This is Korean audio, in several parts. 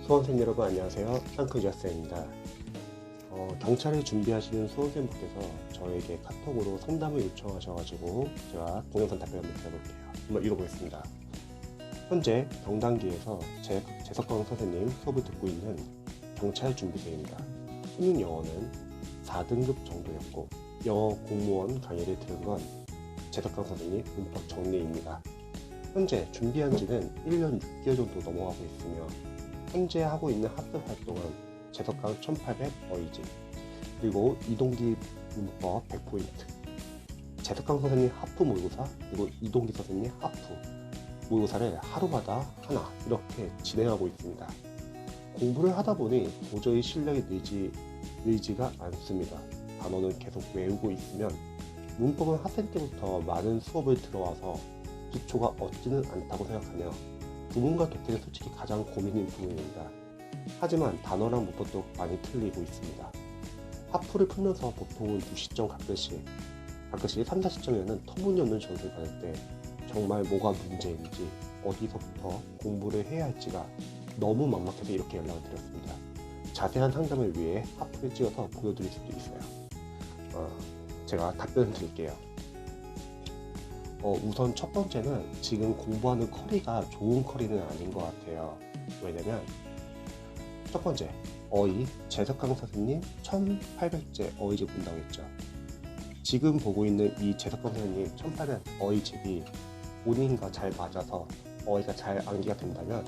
수험생 여러분 안녕하세요. 쌍크지아쌤입니다. 경찰을 준비하시는 수험생분께서 저에게 카톡으로 상담을 요청하셔가지고 제가 동영상 답변을 한번 드려볼게요. 한번 읽어보겠습니다. 현재 경단기에서 재석강 선생님 수업을 듣고 있는 경찰 준비생입니다. 수능 영어는 4등급 정도였고 영어 공무원 강의를 들은 건 재석강 선생님 문법 정리입니다. 현재 준비한 지는 1년 6개월 정도 넘어가고 있으며 현재 하고 있는 학습 활동은 재석강 1800 어이지 그리고 이동기 문법 100포인트 재석강 선생님 하프 모의고사 그리고 이동기 선생님 하프 모의고사를 하루마다 하나 이렇게 진행하고 있습니다. 공부를 하다 보니 도저히 실력이 늘지가 않습니다. 단어는 계속 외우고 있으면 문법은 학생 때부터 많은 수업을 들어와서 기초가 얻지는 않다고 생각하며 부문과 독해는 솔직히 가장 고민인 부분입니다. 하지만 단어랑 문법도 많이 틀리고 있습니다. 하프를 풀면서 보통은 2시점 가끔씩 3, 4시점이면 터무니없는 점수를 받을 때 정말 뭐가 문제인지 어디서부터 공부를 해야 할지가 너무 막막해서 이렇게 연락을 드렸습니다. 자세한 상담을 위해 하프를 찍어서 보여드릴 수도 있어요. 제가 답변을 드릴게요. 우선 첫 번째는 지금 공부하는 커리가 좋은 커리는 아닌 것 같아요. 왜냐면 첫 번째, 재석강 선생님 1800제 어휘집 본다고 했죠. 지금 보고 있는 이 재석강 선생님 1800 어휘집이 본인과 잘 맞아서 어휘가 잘 암기가 된다면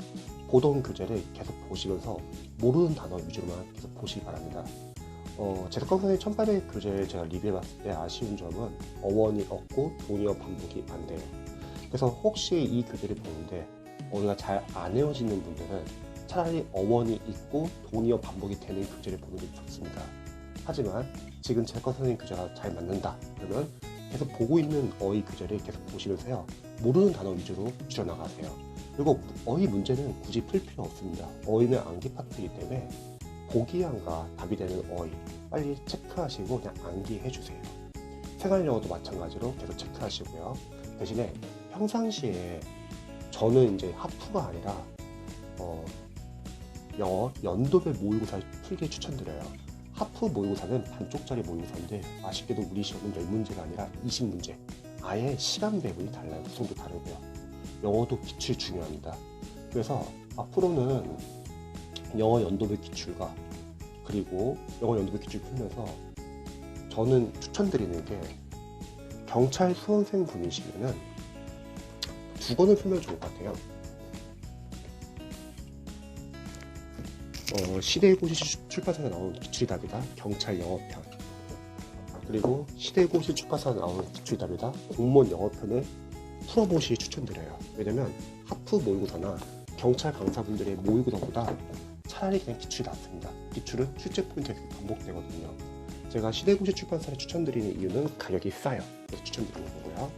보던 교재를 계속 보시면서 모르는 단어 위주로만 계속 보시기 바랍니다. 재석강 선생님 1800 교재를 제가 리뷰해봤을 때 아쉬운 점은 어원이 없고 동의어 반복이 안 돼요. 그래서 혹시 이 교재를 보는데 어휘가 잘 안 외워지는 분들은 차라리 어원이 있고 동의어 반복이 되는 교재를 보는 게 좋습니다. 하지만 지금 재석강 선생님 교재가 잘 맞는다 그러면 계속 보고 있는 어휘 교재를 계속 보시면서요 모르는 단어 위주로 줄여나가세요. 그리고 어휘 문제는 굳이 풀 필요 없습니다. 어휘는 암기 파트이기 때문에 보기양과 답이 되는 어휘 빨리 체크하시고 그냥 암기해주세요. 생활영어도 마찬가지로 계속 체크하시고요. 대신에 평상시에 저는 이제 하프가 아니라 영어 연도별 모의고사를 풀기 추천드려요. 하프 모의고사는 반쪽짜리 모의고사인데 아쉽게도 우리 시험은 10문제가 아니라 20문제 아예 시간 배분이 달라요. 구성도 다르고요. 영어도 기출 중요합니다. 그래서 앞으로는 영어 연도별 기출과 그리고 영어 연도별 기출 풀면서 저는 추천드리는 게 경찰 수험생 분이시면은 두 권을 풀면 좋을 것 같아요. 시대고시 출판사에 나온 기출이답이다 경찰 영어편 그리고 시대고시 출판사에 나온 기출이답이다 공무원 영어편을 풀어보시 추천드려요. 왜냐면 하프 모의고사나 경찰 강사분들의 모의고사보다 차라리 그냥 기출이 낫습니다. 기출은 출제 포인트가 반복되거든요. 제가 시대고시 출판사를 추천드리는 이유는 가격이 싸요. 그래서 추천드리는 거고요.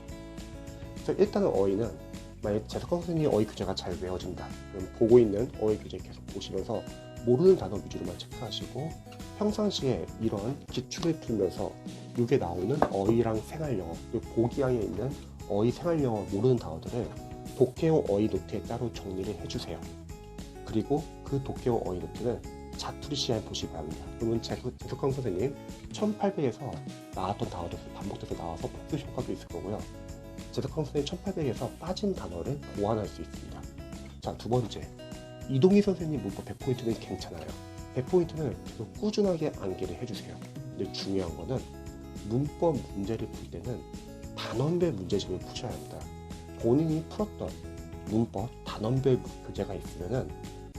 그래서 일단은 어휘는 만약 재석강 선생님의 어휘 교재가 잘 외워진다 그럼 보고 있는 어휘 교재 계속 보시면서 모르는 단어 위주로만 체크하시고 평상시에 이런 기출을 풀면서 이게 나오는 어휘랑 생활영어 그리고 보기양에 있는 어휘 생활영어 모르는 단어들을 독해용 어휘 노트에 따로 정리를 해주세요. 그리고 그 독해용 어휘 노트는 자투리 시간에 보시기 바랍니다. 그러면 재석강 선생님 1800에서 나왔던 단어들 반복돼서 나와서 복습 효과도 있을 거고요. 재석강 선생님 1800에서 빠진 단어를 보완할 수 있습니다. 자, 두 번째, 이동희 선생님 문법 100포인트는 괜찮아요. 100포인트는 계속 꾸준하게 암기를 해주세요. 근데 중요한 거는 문법 문제를 풀 때는 단원별 문제집을 푸셔야 합니다. 본인이 풀었던 문법 단원별 교재가 있으면은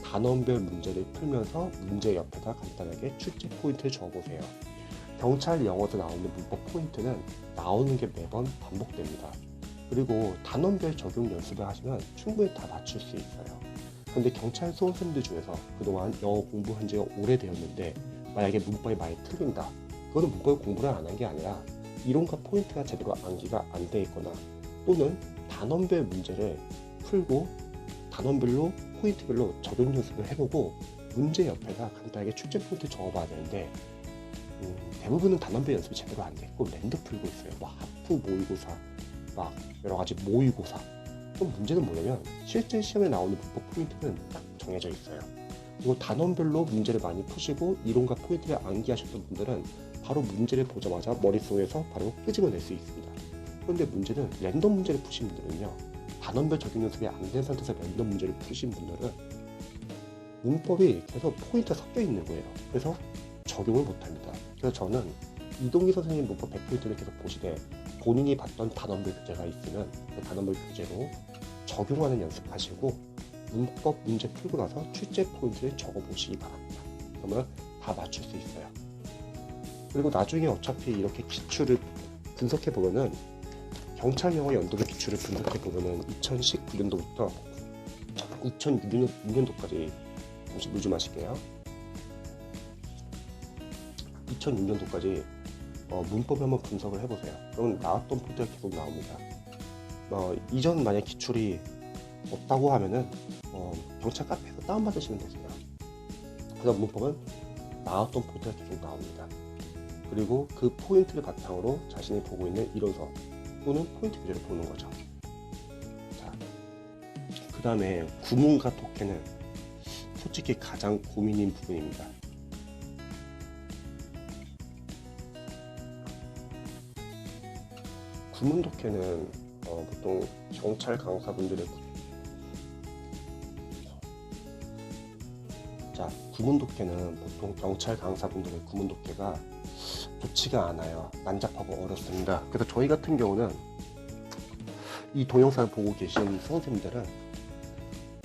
단원별 문제를 풀면서 문제 옆에다 간단하게 출제 포인트를 적어보세요. 경찰 영어도 나오는 문법 포인트는 나오는 게 매번 반복됩니다. 그리고 단원별 적용 연습을 하시면 충분히 다 맞출 수 있어요. 근데 경찰 수험생들 중에서 그동안 영어 공부한 지가 오래되었는데 만약에 문법이 많이 틀린다. 그거는 문법 공부를 안 한 게 아니라 이론과 포인트가 제대로 암기가 안 돼 있거나 또는 단원별 문제를 풀고 단원별로 포인트별로 적용 연습을 해보고 문제 옆에다 간단하게 출제 포인트 적어봐야 되는데 대부분은 단원별 연습이 제대로 안 돼 있고 랜드 풀고 있어요. 뭐 하프 모의고사 막 여러가지 모의고사. 또 문제는 뭐냐면 실제 시험에 나오는 문법 포인트는 딱 정해져 있어요. 그리고 단원별로 문제를 많이 푸시고 이론과 포인트를 암기하셨던 분들은 바로 문제를 보자마자 머릿속에서 바로 끄집어낼 수 있습니다. 그런데 문제는 랜덤 문제를 푸신 분들은요, 단원별 적용 연습이 안 된 상태에서 랜덤 문제를 푸신 분들은 문법이 계속 포인트가 섞여 있는 거예요. 그래서 적용을 못합니다. 그래서 저는 이동기 선생님 문법 100포인트를 계속 보시되 본인이 봤던 단원별 교재가 있으면 그 단원별 교재로 적용하는 연습하시고 문법 문제 풀고 나서 출제 포인트를 적어 보시기 바랍니다. 그러면 다 맞출 수 있어요. 그리고 나중에 어차피 이렇게 기출을 분석해 보면은 경찰 영어 연도도 기출을 분석해 보면은 2019년도부터 2006년도까지 잠시 물 좀 마실게요. 2006년도까지 문법을 한번 분석을 해보세요. 그러면 나왔던 포인트가 계속 나옵니다. 이전 만약 기출이 없다고 하면은 경찰 카페에서 다운받으시면 되세요. 그래서 문법은 나왔던 포인트가 계속 나옵니다. 그리고 그 포인트를 바탕으로 자신이 보고 있는 이론서 또는 포인트 교재를 보는 거죠. 자, 그 다음에 구문과 독해는 솔직히 가장 고민인 부분입니다. 구문 독해는 보통 경찰 강사분들의 구문 독해는 보통 경찰 강사분들의 구문 독해가 좋지가 않아요. 난잡하고 어렵습니다. 그래서 저희 같은 경우는 이 동영상을 보고 계신 수험생들은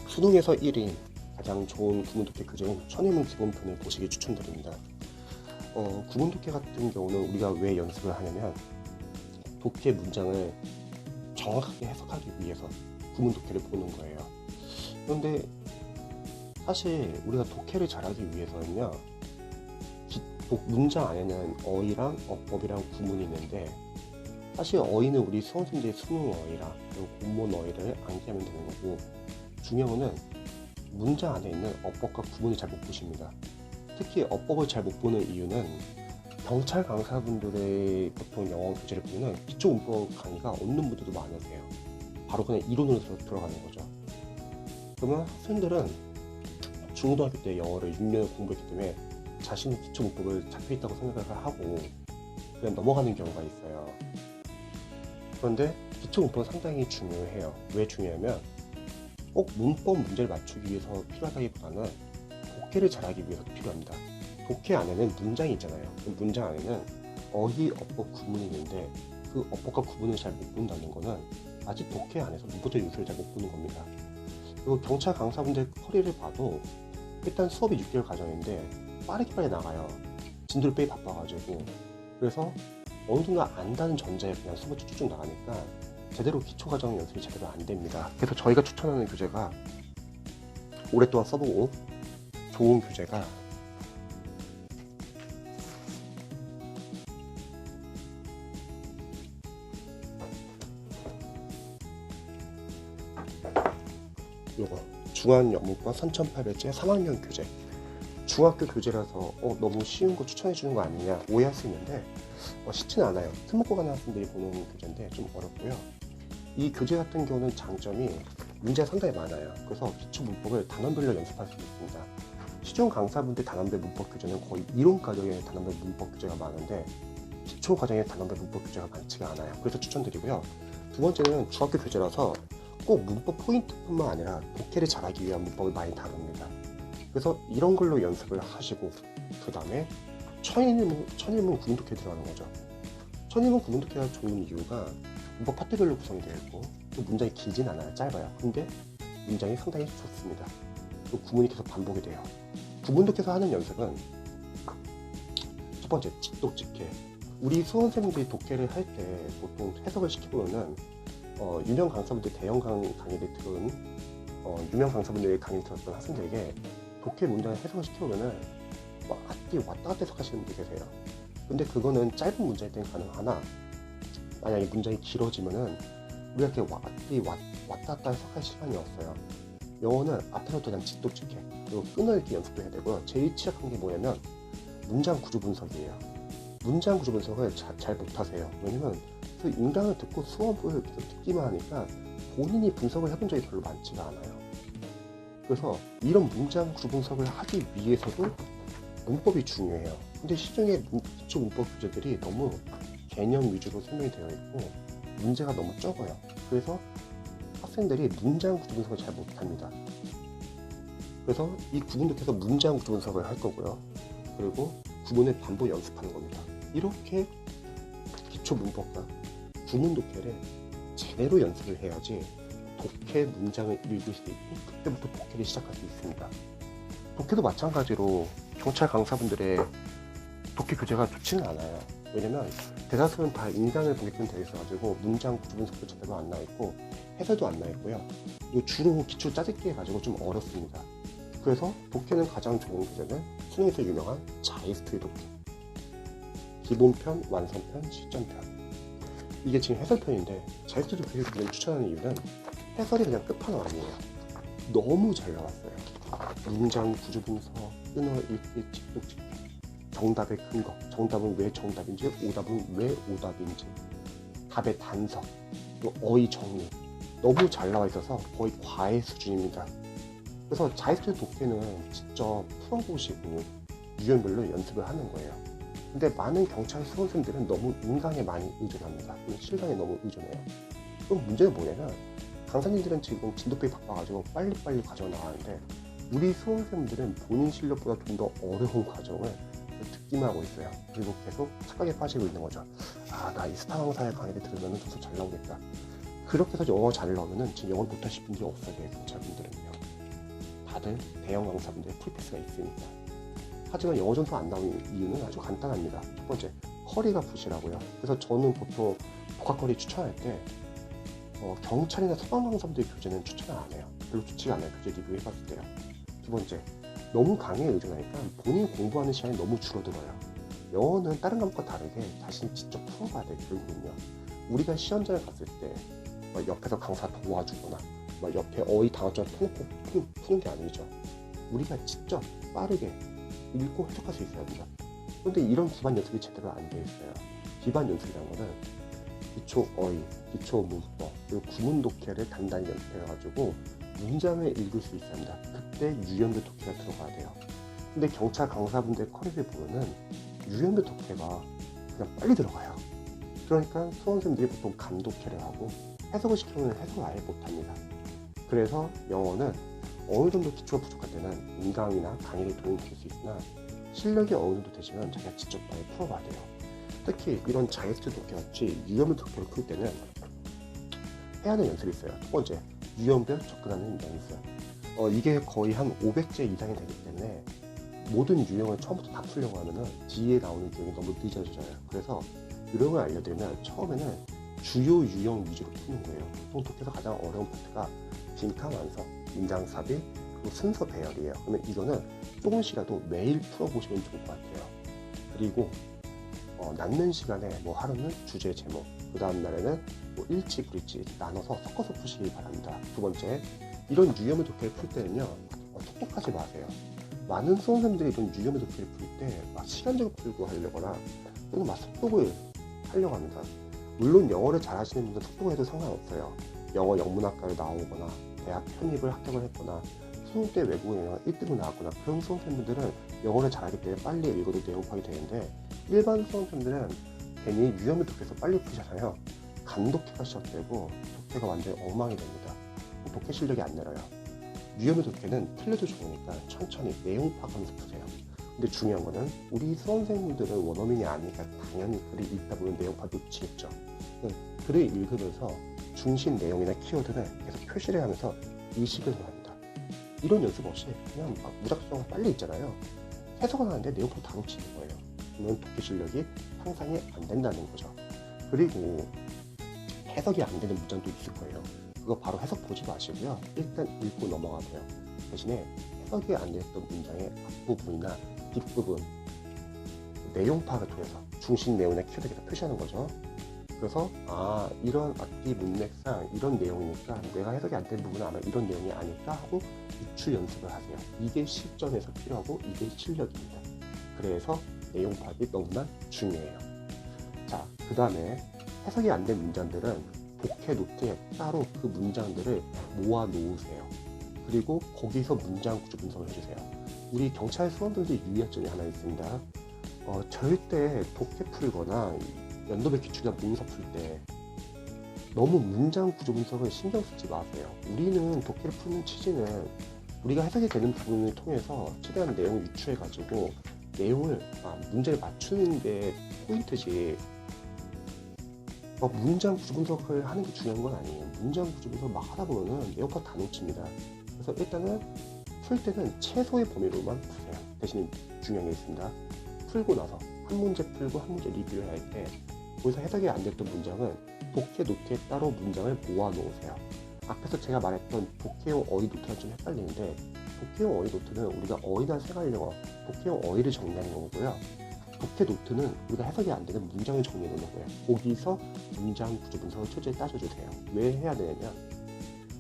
수능에서 1인 가장 좋은 구문 독해 교재인 천일문 기본편을 보시기 추천드립니다. 구문 독해 같은 경우는 우리가 왜 연습을 하냐면 독해 문장을 정확하게 해석하기 위해서 구문 독해를 보는 거예요. 그런데 사실 우리가 독해를 잘하기 위해서는요, 문장 안에는 어휘랑 어법이랑 구문이 있는데 사실 어휘는 우리 수험생들의 수능 어휘랑 그리고 공무원 어휘를 암기하면 되는 거고, 중요한 거는 문장 안에 있는 어법과 구문을 잘 못 보십니다. 특히 어법을 잘 못 보는 이유는 경찰 강사분들의 보통 영어 교재를 보면 기초 문법 강의가 없는 분들도 많으세요. 바로 그냥 이론으로 들어가는 거죠. 그러면 학생들은 중고등학교 때 영어를 6년을 공부했기 때문에 자신의 기초 문법을 잡혀있다고 생각을 하고 그냥 넘어가는 경우가 있어요. 그런데 기초 문법은 상당히 중요해요. 왜 중요하면 꼭 문법 문제를 맞추기 위해서 필요하다기보다는 독해를 잘하기 위해서 필요합니다. 독해 안에는 문장이 있잖아요. 그 문장 안에는 어휘, 어법, 구문이 있는데 그 어법과 구문을 잘 못 본다는 거는 아직 독해 안에서 문법적 요소를 잘 못 보는 겁니다. 그리고 경찰 강사분들 커리를 봐도 일단 수업이 6개월 과정인데 빠르게 나가요. 진도를 빼기 바빠가지고. 그래서 어느 정도 안다는 전제에 그냥 수업을 쭉쭉 나가니까 제대로 기초 과정 연습이 제대로 안 됩니다. 그래서 저희가 추천하는 교재가 오랫동안 써보고 좋은 교재가 요거 중앙영문과 3800제 3학년 교재. 중학교 교재라서 너무 쉬운 거 추천해 주는 거 아니냐 오해할 수 있는데 쉽진 않아요. 특목고 가는 학생들이 보는 교재인데 좀 어렵고요. 이 교재 같은 경우는 장점이 문제가 상당히 많아요. 그래서 기초 문법을 단원별로 연습할 수 있습니다. 시중 강사분들 단원별 문법 교재는 거의 이론 과정의 단원별 문법 교재가 많은데 기초 과정의 단원별 문법 교재가 많지가 않아요. 그래서 추천드리고요. 두 번째는 중학교 교재라서 꼭 문법 포인트뿐만 아니라 독해를 잘하기 위한 문법을 많이 다룹니다. 그래서 이런 걸로 연습을 하시고 그 다음에 천일문 구문 독해 들어가는 거죠. 천일문 구문 독해가 좋은 이유가 문법 파트별로 구성이 되어 있고 또 문장이 길진 않아요. 짧아요. 근데 문장이 상당히 좋습니다. 또 구문이 계속 반복이 돼요. 구문 독해에서 하는 연습은 첫 번째 직독직해. 우리 수험생들이 독해를 할 때 보통 해석을 시켜보면은 유명 강사분들 대형 강의를 들은 유명 강사분들의 강의를 들었던 학생들에게 독해 문장을 해석을 시켜보면은 앞뒤 왔다 갔다 해석하시는 분들 계세요. 근데 그거는 짧은 문장일 땐 가능하나 만약에 문장이 길어지면은 우리가 이렇게 앞뒤 왔다 갔다 해석할 시간이 없어요. 영어는 앞에서부터 그냥 직독직해. 그리고 끊어읽기 연습도 해야 되고요. 제일 취약한 게 뭐냐면 문장 구조 분석이에요. 문장 구조 분석을 잘 못하세요. 왜냐면 그 인강을 듣고 수업을 계속 듣기만 하니까 본인이 분석을 해본 적이 별로 많지가 않아요. 그래서 이런 문장 구조 분석을 하기 위해서도 문법이 중요해요. 근데 시중의 기초 문법 교재들이 너무 개념 위주로 설명이 되어 있고 문제가 너무 적어요. 그래서 학생들이 문장 구조 분석을 잘 못합니다. 그래서 이 구문독해서 문장 구조 분석을 할 거고요. 그리고 구문을 반복 연습하는 겁니다. 이렇게 기초 문법과 구문 독해를 제대로 연습을 해야지 독해 문장을 읽을 수 있고 그때부터 독해를 시작할 수 있습니다. 독해도 마찬가지로 경찰 강사분들의 독해 교재가 좋지는 않아요. 왜냐면 대다수는 다 인강을 보게끔 되어 있어가지고 문장 구조 분석도 제대로 안 나와있고 해설도 안 나와있고요. 그리고 주로 기초 짜집기 해가지고 좀 어렵습니다. 그래서 독해는 가장 좋은 교재는 수능에서 유명한 자이스트 독해, 기본편, 완성편, 실전편. 이게 지금 해설편인데 자이스트 독해를 추천하는 이유는 해설이 그냥 끝판왕이에요. 너무 잘 나왔어요. 문장 구조 분석, 끊어 읽기, 직독, 직답, 정답의 근거, 정답은 왜 정답인지, 오답은 왜 오답인지, 답의 단서, 또 어휘 정리 너무 잘 나와 있어서 거의 과외 수준입니다. 그래서 자이스트 독해는 직접 풀어보시고 유형별로 연습을 하는 거예요. 근데 많은 경찰 수험생들은 너무 인강에 많이 의존합니다. 실강에 너무 의존해요. 그럼 문제는 뭐냐면 강사님들은 지금 진도표에 바빠가지고 빨리빨리 과정을 나가는데 우리 수험생들은 본인 실력보다 좀 더 어려운 과정을 듣기만 하고 있어요. 그리고 계속 착각에 빠지고 있는 거죠. 아, 나 이 스타 강사의 강의를 들으면 점수 잘 나오겠다. 그렇게 해서 영어 잘 나오면은 지금 영어를 못하실 분들이 없어요. 경찰분들은요. 다들 대형 강사분들의 풀패스가 있으니까. 하지만 영어 점수 안 나오는 이유는 아주 간단합니다. 첫 번째, 허리가 부실하고요. 그래서 저는 보통 복합거리 추천할 때 경찰이나 소방 강사분들 교재는 추천을 안 해요. 별로 좋지가 않아요. 교재 리뷰 해봤을 때요. 두 번째, 너무 강의에 의존하니까 본인 공부하는 시간이 너무 줄어들어요. 영어는 다른 과목과 다르게 자신이 직접 풀어봐야 돼요. 결국은요. 우리가 시험장에 갔을 때 옆에서 강사 도와주거나 옆에 어휘 단어처럼 펴놓고 푸는 게 아니죠. 우리가 직접 빠르게 읽고 해석할 수 있어야 합니다. 그런데 이런 기반 연습이 제대로 안 돼 있어요. 기반 연습이라는 거는 기초 어휘, 기초 문법, 그리고 구문 독해를 단단히 연습해가지고 문장을 읽을 수 있어야 합니다. 그때 유형별 독해가 들어가야 돼요. 근데 경찰 강사분들 커리를 보면은 유형별 독해가 그냥 빨리 들어가요. 그러니까 수험생들이 보통 감독해를 하고 해석을 시키면 해석을 아예 못합니다. 그래서 영어는 어느 정도 기초가 부족할 때는 인강이나 강의를 도움이 될 수 있으나 실력이 어느 정도 되시면 자기가 직접 많이 풀어봐야 돼요. 특히 이런 자이스트 독해 같이 유형별 독해를 풀 때는 해야 하는 연습이 있어요. 첫 번째, 유형별 접근하는 연습. 이게 거의 한 500제 이상이 되기 때문에 모든 유형을 처음부터 다 풀려고 하면은 뒤에 나오는 유형이 너무 늦어져요. 그래서 유형을 알려드리면 처음에는 주요 유형 위주로 푸는 거예요. 보통 독해에서 가장 어려운 파트가 빈칸 완성, 문장 삽입, 그리고 순서 배열이에요. 그러면 이거는 조금씩이라도 매일 풀어보시면 좋을 것 같아요. 그리고 남는 시간에 하루는 주제 제목, 그 다음 날에는 일치, 불일치 나눠서 섞어서 푸시기 바랍니다. 두 번째, 이런 유형의 독해를 풀 때는요, 톡톡하지 마세요. 많은 수험생들이 이런 유형의 독해를 풀 때 시간적으로 풀고 하려거나 또는 속독을 하려고 합니다. 물론 영어를 잘하시는 분들 속독을 해도 상관없어요. 영어 영문학과를 나오거나 대학 편입을 합격을 했거나 수능 때 외국어 영어 1등을 나왔거나 그런 수험생분들은 영어를 잘하기 때문에 빨리 읽어도 내용 파악이 되는데 일반 수험생들은 괜히 유형의 독해에서 빨리 푸잖아요. 감독해가 시작되고 독해가 완전히 엉망이 됩니다. 독해 실력이 안 늘어요. 유형의 독해는 틀려도 좋으니까 천천히 내용 파악하면서 푸세요. 근데 중요한 거는 우리 수험생분들은 원어민이 아니니까 당연히 글을 읽다 보면 내용 파악 놓치겠죠. 글을 읽으면서 중심 내용이나 키워드를 계속 표시를 하면서 의식을 해야 합니다. 이런 연습 없이 그냥 무작정 빨리 읽잖아요. 해석을 하는데 내용 파악 다 놓치는 거예요. 그러면 독해 실력이 향상이 안 된다는 거죠. 그리고 해석이 안 되는 문장도 있을 거예요. 그거 바로 해석 보지 마시고요. 일단 읽고 넘어가세요. 대신에 해석이 안 됐던 문장의 앞부분이나 뒷부분 내용 파악을 통해서 중심 내용이나 키워드를 표시하는 거죠. 그래서 이런 악기 문맥상 이런 내용이니까 내가 해석이 안 된 부분은 아마 이런 내용이 아닐까 하고 유출 연습을 하세요. 이게 실전에서 필요하고 이게 실력입니다. 그래서 내용 파악이 너무나 중요해요. 자, 그 다음에 해석이 안 된 문장들은 독해 노트에 따로 그 문장들을 모아 놓으세요. 그리고 거기서 문장 구조 분석을 해주세요. 우리 경찰 수험생들이 유의할 점이 하나 있습니다. 절대 독해 풀거나 연도별 기출이나 모의고사 풀 때 너무 문장 구조 분석을 신경 쓰지 마세요. 우리는 독해를 푸는 취지는 우리가 해석이 되는 부분을 통해서 최대한 내용을 유추해가지고 문제를 맞추는 게 포인트지, 문장 구조 분석을 하는 게 중요한 건 아니에요. 문장 구조 분석을 막 하다 보면은 내용파 다 놓칩니다. 그래서 일단은 풀 때는 최소의 범위로만 푸세요. 대신 중요한 게 있습니다. 풀고 나서 한 문제 풀고 한 문제 리뷰를 할 때 거기서 해석이 안 됐던 문장은 독해 노트에 따로 문장을 모아 놓으세요. 앞에서 제가 말했던 독해용 어휘 노트랑 좀 헷갈리는데, 독해용 어휘 노트는 우리가 어휘나 생활용어, 독해용 어휘를 정리하는 거고요. 독해 노트는 우리가 해석이 안 되는 문장을 정리해 놓는 거예요. 거기서 문장 구조 분석을 철저히 따져주세요. 왜 해야 되냐면,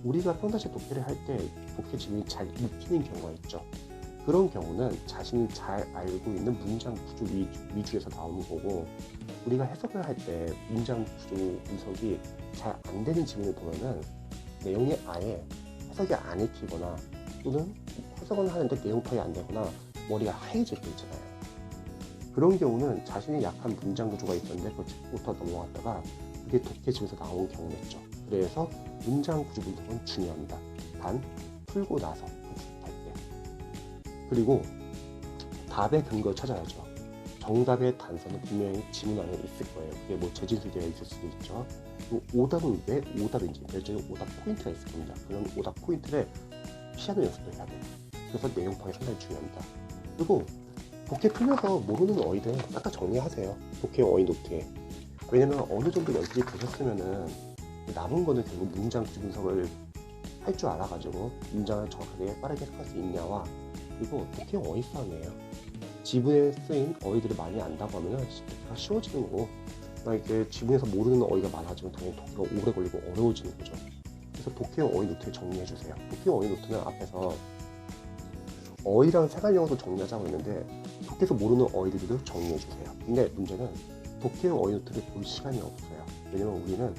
우리가 평상시에 독해를 할 때 독해 지문이 잘 읽히는 경우가 있죠. 그런 경우는 자신이 잘 알고 있는 문장 구조 위주에서 나오는 거고, 우리가 해석을 할 때 문장 구조 분석이 잘 안 되는 지문을 보면은 내용이 아예 해석이 안 읽히거나, 또는 해석은 하는데 내용 파악이 안 되거나 머리가 하얘질 때 있잖아요. 그런 경우는 자신이 약한 문장 구조가 있었는데 그걸 짚고부터 넘어갔다가 그게 독해 지문에서 나온 경우였죠. 그래서 문장 구조 분석은 중요합니다. 단 풀고 나서 할 때. 그리고 답의 근거를 찾아야죠. 정답의 단서는 분명히 지문 안에 있을 거예요. 그게 뭐 재진술되어 있을 수도 있죠. 오답은 왜 오답인지 결정적인 오답 포인트가 있을 겁니다. 그런 오답 포인트를 피하는 연습도 해야 돼요. 그래서 내용 파악이 상당히 중요합니다. 그리고 독해 풀면서 모르는 어휘들 딱딱 정리하세요. 독해 어휘 노트에. 왜냐면 어느 정도 연습이 되셨으면은 남은 거는 결국 문장 구조 분석을 할 줄 알아가지고 문장을 정확하게 빠르게 해석할 수 있냐와, 그리고 독해 어휘 싸움이에요. 지문에 쓰인 어휘들을 많이 안다고 하면은 독해가 쉬워지는 거고, 만약에 지문에서 모르는 어휘가 많아지면 당연히 독해가 오래 걸리고 어려워지는 거죠. 그래서 독해 어휘 노트를 정리해 주세요. 독해 어휘 노트는 앞에서 어휘랑 생활용어도 정리하자고 했는데 독해에서 모르는 어휘들도 정리해 주세요. 근데 문제는 독해 어휘 노트를 볼 시간이 없어요. 왜냐면 우리는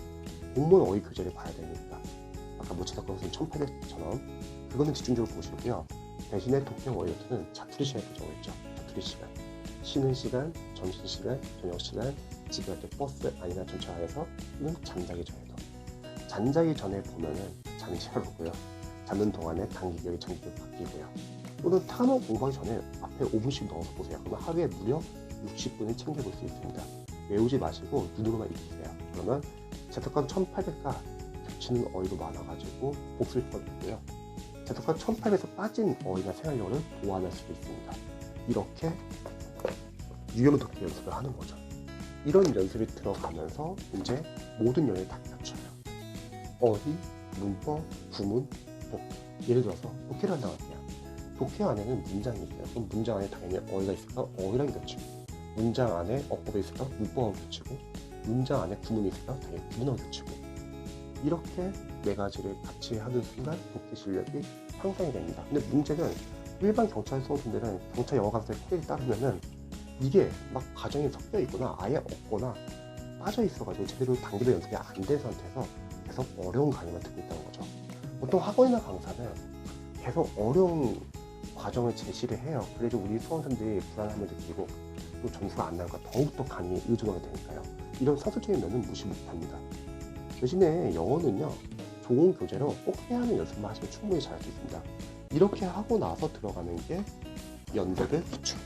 공무원 어휘 교재를 봐야 되니까. 아까 뭐 제작권은 1800처럼 그거는 집중적으로 보시고요. 대신에 독해 어휘 노트는 자투리 시간에 보정했죠. 자투리 시간, 쉬는 시간, 점심시간, 저녁시간, 집에 갈 때 버스 아니면 전차 안에서, 또는 잠자기 전에도. 잠자기 전에 보면은 잠이 잘 오고요. 자는 동안에 단기격이 장기격 바뀌고요. 또는 탄원 공부하기 전에 앞에 5분씩 넣어서 보세요. 그러면 하루에 무려 60분을 챙겨볼 수 있습니다. 외우지 마시고 눈으로만 익히세요. 그러면 제특강 1800과 겹치는 어휘도 많아가지고 복습 효과도 있고요. 제특강 1800에서 빠진 어휘나 생활용어를 보완할 수도 있습니다. 이렇게 유형 독해 연습을 하는 거죠. 이런 연습이 들어가면서 이제 모든 영역이 다 겹쳐요. 어휘, 문법, 구문, 독해. 예를 들어서 독해를 한다고 할게요. 독해 안에는 문장이 있어요. 그럼 문장 안에 당연히 어휘가 있을까? 어휘랑 겹치고, 문장 안에 어법이 있을까? 문법하고 겹치고, 문장 안에 구문이 있을까? 당연히 구문하고 겹치고. 이렇게 네 가지를 같이 하는 순간 독해 실력이 향상이 됩니다. 근데 문제는 일반 경찰 수험생들은 경찰 영어 강사의 코드를 따르면은 이게 막 과정이 섞여 있거나 아예 없거나 빠져 있어가지고 제대로 단계별 연습이 안 된 상태에서 계속 어려운 강의만 듣고 있다는 거죠. 보통 학원이나 강사는 계속 어려운 과정을 제시를 해요. 그래서 우리 수험생들이 불안함을 느끼고 또 점수가 안 나니까 더욱더 강의에 의존하게 되니까요. 이런 사술적인 면은 무시 못합니다. 대신에 영어는요, 좋은 교재로 꼭 해야 하는 연습만 하시면 충분히 잘할 수 있습니다. 이렇게 하고 나서 들어가는 게 연대별 기출.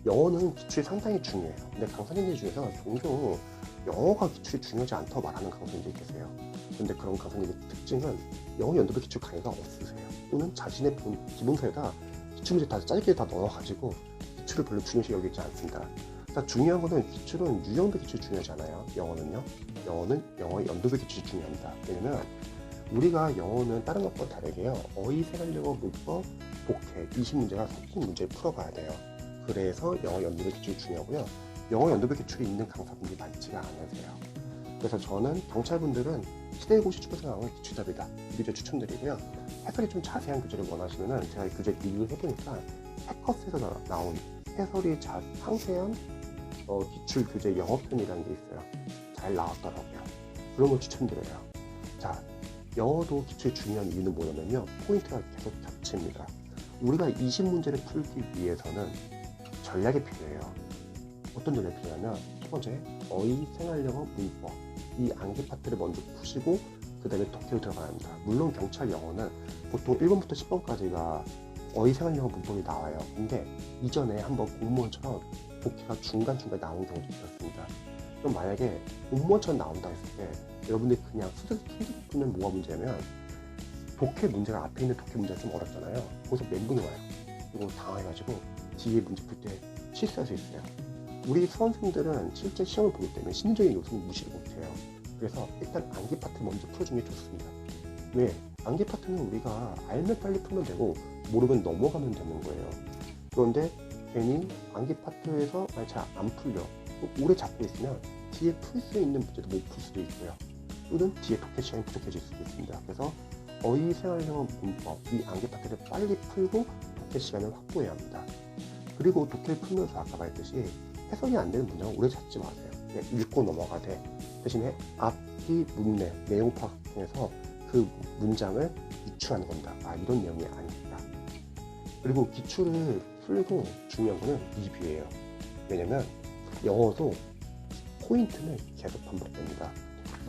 영어는 기출이 상당히 중요해요. 근데 강사님들 중에서 종종 영어가 기출이 중요하지 않다고 말하는 강사님들이 계세요. 근데 그런 강사님의 특징은 영어 연도별 기출 강의가 없으세요. 또는 자신의 기본서에다 기출 문제 다 짧게 다 넣어가지고 기출을 별로 중요시 여기지 않습니다. 그러니까 중요한 거는 기출은 유형별 기출이 중요하지 않아요. 영어는요. 영어는 영어의 연도별 기출이 중요합니다. 왜냐면 우리가 영어는 다른 것과 다르게요. 어휘, 생활용어, 문법, 독해 20문제가 섞인 문제를 풀어가야 돼요. 그래서 영어 연도별 기출이 중요하고요. 영어 연도별 기출이 있는 강사분들이 많지가 않으세요. 그래서 저는 경찰분들은 시대고시 출판사 나오는 기출답이다. 이 교재 추천드리고요. 해설이 좀 자세한 교재를 원하시면은 제가 이 교재 리뷰를 해보니까 해커스에서 나온 해설이 상세한 기출 교재 영어편이라는 게 있어요. 잘 나왔더라고요. 그런 걸 추천드려요. 자, 영어도 기출이 중요한 이유는 뭐냐면요. 포인트가 계속 겹칩니다. 우리가 20문제를 풀기 위해서는 전략이 필요해요. 어떤 전략이 필요하냐면 첫 번째, 어휘, 생활영어, 문법 이 암기 파트를 먼저 푸시고 그 다음에 독해로 들어가야 합니다. 물론 경찰 영어는 보통 1번부터 10번까지가 어휘, 생활영어, 문법이 나와요. 근데 이전에 한번 공무원처럼 독해가 중간중간에 나온 경우도 있었습니다. 그럼 만약에 공무원처럼 나온다 했을 때 여러분들이 그냥 수습 푸는 뭐가 문제냐면 독해 문제가 앞에 있는 독해 문제가 좀 어렵잖아요. 거기서 멘붕이 와요. 그리고 당황해가지고 뒤에 문제 풀 때 실수할 수 있어요. 우리 수험생들은 실제 시험을 보기 때문에 심리적인 요소는 무시를 못해요. 그래서 일단 암기 파트 먼저 풀어주는 게 좋습니다. 왜? 암기 파트는 우리가 알면 빨리 풀면 되고 모르면 넘어가면 되는 거예요. 그런데 괜히 암기 파트에서 잘 안 풀려 오래 잡고 있으면 뒤에 풀 수 있는 문제도 못 풀 수도 있고요. 또는 뒤에 독해 시간이 부족해질 수도 있습니다. 그래서 어휘, 생활영어, 문법 이 암기 파트를 빨리 풀고 독해 시간을 확보해야 합니다. 그리고 독해를 풀면서 아까 말했듯이 해석이 안 되는 문장을 오래 잡지 마세요. 그냥 읽고 넘어가되 대신에 앞뒤, 문맥, 내용 파악 통해서 그 문장을 유추하는 겁니다. 아, 이런 내용이 아닙니다. 그리고 기출을 풀고 중요한 거는 리뷰예요. 왜냐면 영어도 포인트는 계속 반복됩니다.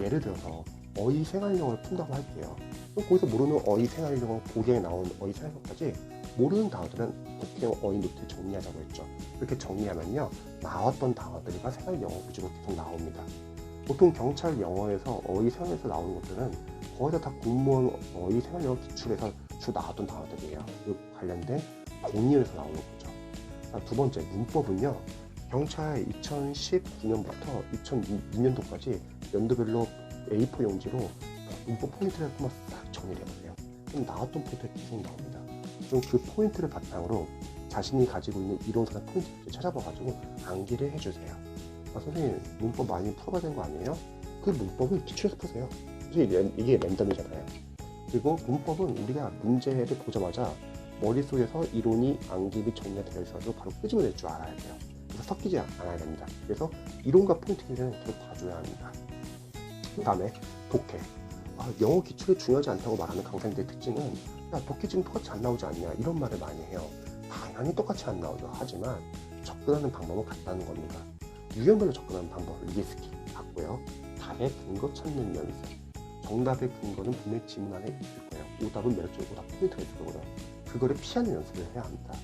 예를 들어서 어휘 생활영어를 푼다고 할게요. 그럼 거기서 모르는 어휘 생활영어, 고개에 나온 어휘 생활영어까지 모르는 단어들은 독해 어휘 노트에 정리하자고 했죠. 그렇게 정리하면요, 나왔던 단어들과 생활영어 위주로 계속 나옵니다. 보통 경찰 영어에서 어휘 생활에서 나오는 것들은 거의 다 공무원 어휘 생활영어 기출에서 주로 나왔던 단어들이에요. 그 관련된 동의어에서 나오는 거죠. 두 번째, 문법은요, 경찰 2019년부터 2002년도까지 연도별로 A4 용지로 문법 포인트를 한번 싹 정리를 해보세요. 그럼 나왔던 포인트가 계속 나옵니다. 그럼 그 포인트를 바탕으로 자신이 가지고 있는 이론서나 포인트를 찾아봐가지고 암기를 해주세요. 아, 선생님 문법 많이 풀어봐야 되는 거 아니에요? 그 문법을 기출해서 푸세요. 이게 랜덤이잖아요. 그리고 문법은 우리가 문제를 보자마자 머릿속에서 이론이 암기 및 정리가 되어 있어서 바로 끄집어낼 줄 알아야 돼요. 그래서 섞이지 않아야 됩니다. 그래서 이론과 포인트는 계속 봐줘야 합니다. 그 다음에 독해. 영어 기출이 중요하지 않다고 말하는 강사님들의 특징은 야, 독해 지금 똑같이 안 나오지 않냐 이런 말을 많이 해요. 당연히 똑같이 안 나오죠. 하지만 접근하는 방법은 같다는 겁니다. 유형별로 접근하는 방법을 이해스키 같고요. 답의 근거 찾는 연습. 정답의 근거는 분명히 지문 안에 있을 거예요. 오답은 매력적이고 오답 포인트가 있을 거고요. 그거를 피하는 연습을 해야 합니다.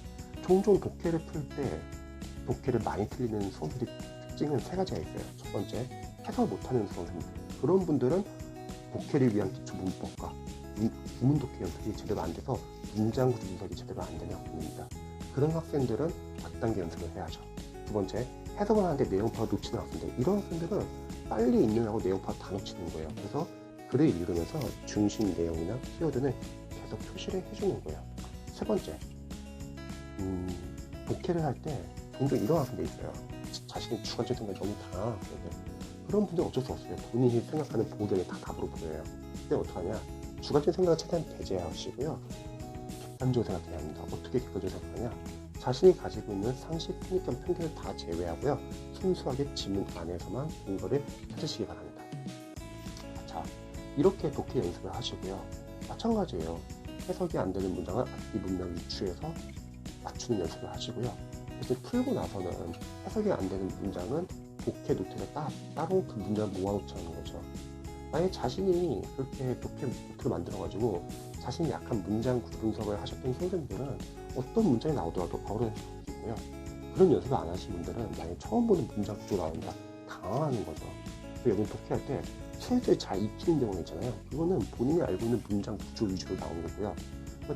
종종 독해를 풀 때 독해를 많이 틀리는 수험생들의 특징은 세 가지가 있어요. 첫 번째, 해석을 못하는 수험생들. 그런 분들은 독해를 위한 기초 문법과 구문 독해 연습이 제대로 안 돼서 문장 구조 분석이 제대로 안 되는 학생입니다. 그런 학생들은 각 단계 연습을 해야죠. 두 번째, 해석을 하는데 내용 파악 놓치는 학생들. 이런 학생들은 빨리 읽느라고 내용 파악 다 놓치는 거예요. 그래서 글을 읽으면서 중심 내용이나 키워드는 계속 표시를 해주는 거예요. 세 번째, 독해를 할 때 종종 이런 학생들이 있어요. 자신의 주관적 생각이 너무 강하고 그런 분들은 어쩔 수 없어요. 본인이 생각하는 보경이 다 답으로 보여요. 근데 어떡하냐? 주관적 생각을 최대한 배제하시고요. 객관적으로 생각해야 합니다. 어떻게 객관적으로 생각하냐? 자신이 가지고 있는 상식, 선입견, 편견을 다 제외하고요. 순수하게 지문 안에서만 근거를 찾으시기 바랍니다. 자, 이렇게 독해 연습을 하시고요. 마찬가지예요. 해석이 안 되는 문장을 앞뒤 문맥 유추해서 맞추는 연습을 하시고요. 그래서 풀고 나서는 해석이 안 되는 문장은 독해 노트에 따로 그 문장을 모아놓자는 거죠. 만약에 자신이 그렇게 독해 노트를 만들어가지고 자신이 약한 문장 구조 분석을 하셨던 선생님들은 어떤 문장이 나오더라도 바로 할 수 있고요. 그런 연습을 안 하신 분들은 만약에 처음 보는 문장 구조 나온다 당황하는 거죠. 그래서 여러분 독해할 때 실제 잘 익히는 경우가 있잖아요. 그거는 본인이 알고 있는 문장 구조 위주로 나오는 거고요.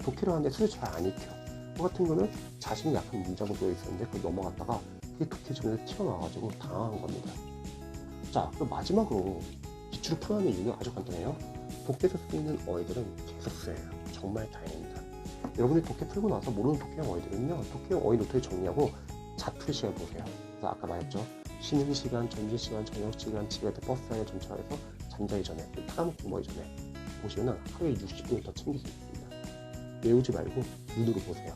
독해를 하는데 실제 잘 안 익혀. 그 같은 거는 자신이 약한 문장 구조가 있었는데 그걸 넘어갔다가 그게 독해 중에서 튀어나와가지고 당황한 겁니다. 자, 그럼 마지막으로 기출을 풀어내는 이유는 아주 간단해요. 독해에서 쓰이는 어휘들은 계속 쓰여요. 정말 다행입니다. 여러분이 독해 풀고 나서 모르는 독해형 어휘들은요, 독해형 어휘 노트를 정리하고 자투리 시간 보세요. 그래서 아까 말했죠. 쉬는 시간, 점심시간, 저녁시간, 집에 때 버스 안에 전철에서 잠자기 전에, 타가목 공부하기 전에 보시면 하루에 60분을 더 챙길 수 있습니다. 외우지 말고 눈으로 보세요.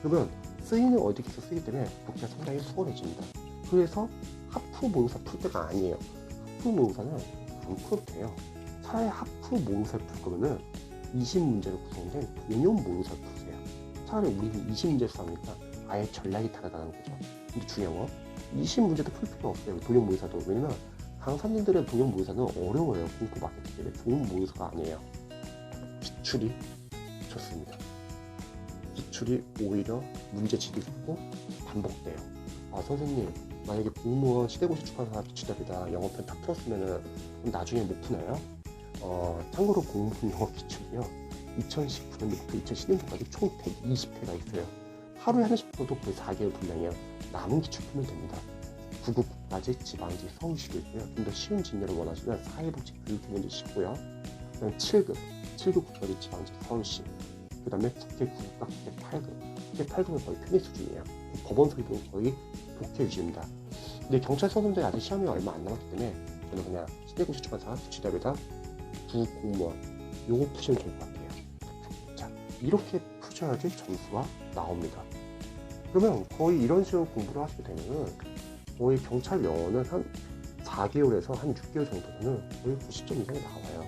그러면 쓰이는 어휘들이 계속 쓰이기 때문에 독해가 상당히 수월해집니다. 그래서 하프 모의고사 풀 때가 아니에요. 하프 모의고사는 안 풀어도 돼요. 차라리 하프 모의고사를 풀 거면은 20문제로 구성된 동형 모의고사를 푸세요. 차라리 우리는 20문제 싸우니까 아예 전략이 다르다는 거죠. 근데 중요한 건 20문제도 풀 필요 없어요. 동형 모의고사도. 왜냐면 강사님들의 동형 모의고사는 어려워요. 공부 맞기 때문에 좋은 모의고사가 아니에요. 기출이 좋습니다. 기출이 오히려 문제집이 있고 반복돼요. 아 선생님, 만약에 공무원 시대고시 출판사 기출답이다 영어편 다 풀었으면은 나중에 못 푸나요? 참고로 공무원 영어 기출이요 2019년부터 2012년까지 총 120회가 있어요. 하루에 하나씩 풀어도 거의 4개월 분량이에요. 남은 기출 풀면 됩니다. 구급까지 지방지 서울시도 있고요. 좀 더 쉬운 진로를 원하시면 사회복지 교육행정지 쉽고요. 그다음 7급 국가지 지방지 서울시. 그 다음에 국회 9급과 국회 8급. 국회 8급은 거의 특례 수준이에요. 법원 소위도 거의 독해 위주입니다. 근데 경찰서 선생님들이 아직 시험이 얼마 안 남았기 때문에 저는 그냥 시대고시 출판사 기출답에다 부공무원 요거 푸시면 좋을 것 같아요. 자, 이렇게 푸셔야지 점수가 나옵니다. 그러면 거의 이런 식으로 공부를 하시게 되면은 거의 경찰 영어는 한 4개월에서 한 6개월 정도는 거의 90점 이상이 나와요.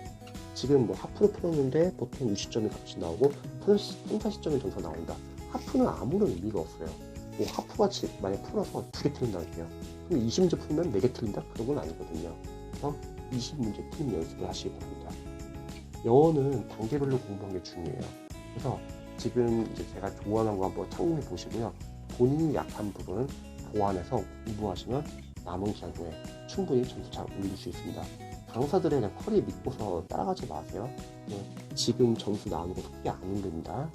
지금 뭐 하프로 풀었는데 보통 60점이 값이 나오고 3, 40점의 점수가 나온다. 하프는 아무런 의미가 없어요. 뭐 하프같이 만약 풀어서 2개 틀린다 할게요. 그럼 20문제 풀면 4개 틀린다? 그런 건 아니거든요. 그래서 20문제 풀는 연습을 하시기 바랍니다. 영어는 단계별로 공부하는 게 중요해요. 그래서 지금 이제 제가 조언한 거 한번 참고해 보시고요. 본인이 약한 부분 보완해서 공부하시면 남은 기간 중에 충분히 점수 잘 올릴 수 있습니다. 강사들의 그냥 커리 믿고서 따라가지 마세요. 지금 점수 나오는 것도 크게 안 힘듭니다.